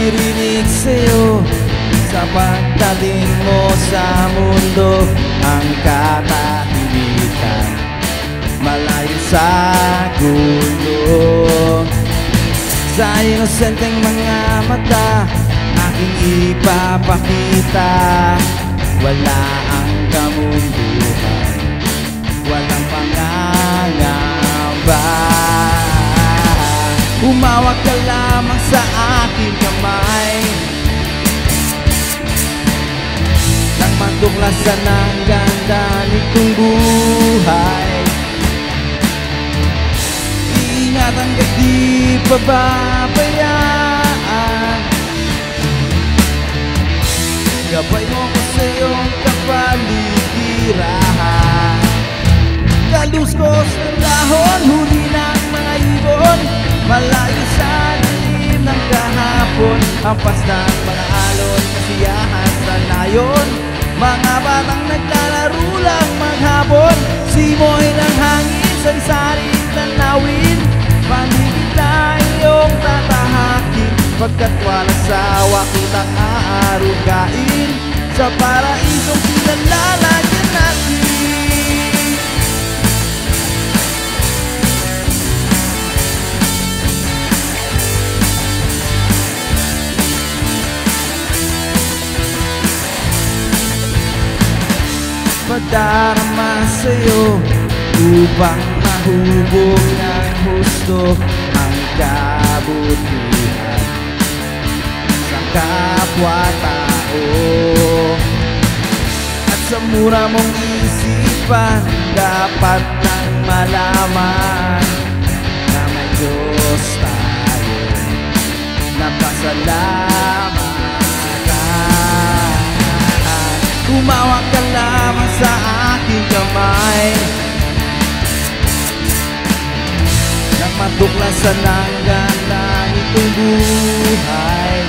naririnig sa'yo sa pagdating mo sa mundo. Ang katahimikan, malayo sa gulo. Sa inosenteng mga mata, aking ipapakita, wala ang kamunduhan, walang pangangamba. Humawak ka lamang sa aking kamay, nang matuklasan ang ganda nitong buhay. Iingatan ka, di pababayaan. Gabay mo ko sa iyong kapaligiran. Kaluskos ng dahon, huli ng mga ibon, malayo sa dilim ng kahapon. Hampas ng mga alon, kasiyahan sa layon. Mga batang naglalaro lang maghapon. Simoy ng hangin, sari-saring tanawin. Paligid na iyong tatahakin, pagkat walang sawa kitang aarugain. Sa paraisong pinalalagyan natin. Padarama sa'yo upang mahubog ng husto ang kabutihan sa kapwa-tao. At sa mura mong isipan, dapat nang malaman na may Diyos tayo na pasalamatan. Humawak ka lamang sa aking kamay, nang matuklasan ang ganda nitong buhay.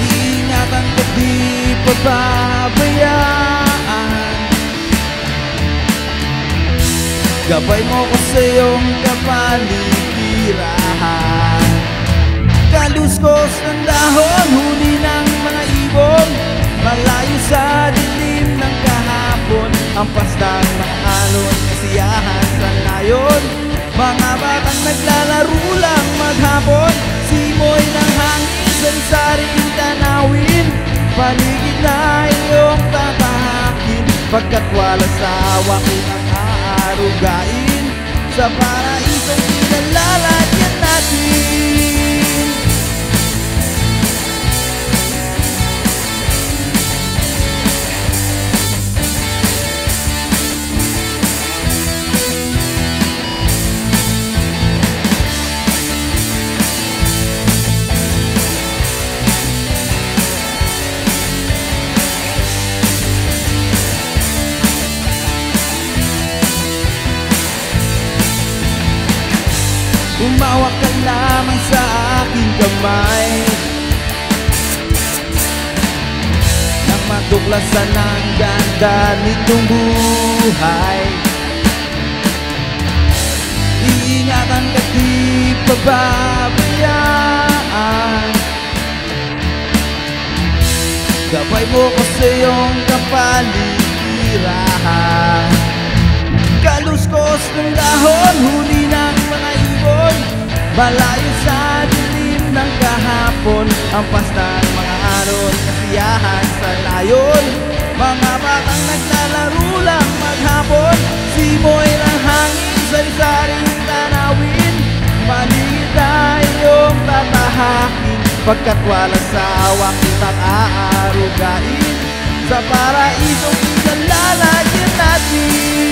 Iingatan ka, di pababayaan. Gabay mo ko sa iyong kapaligiran. Kaluskos ng dahon, huli ng mga ibon, malayo sa dilim ng kahapon. Hampas ng mga alon, kasiyahan sa layon. Mga batang naglalaro lang maghapon. Simoy ng hangin, sari-saring tanawin. Paligid na iyong tatahakin, pagkat walang sawa kitang aarugain. Sa paraisong pinalalagyan natin. Humawak ka lamang sa aking kamay, nang matuklasan ang ganda nitong buhay. Iingatan ka, di pababayaan. Gabay mo ko sa iyong kapaligiran. Kaluskos ng dahon, huli ng mga ibon, malayo sa dilim ng kahapon. Hampas ng mga alon, kasiyahan sa layon. Mga batang naglalaro lang maghapon. Simoy ng hangin, sari-saring tanawin. Paligid na iyong tatahakin, pagkat walang sawa kitang aarugain. Sa paraisong pinalalagyan natin.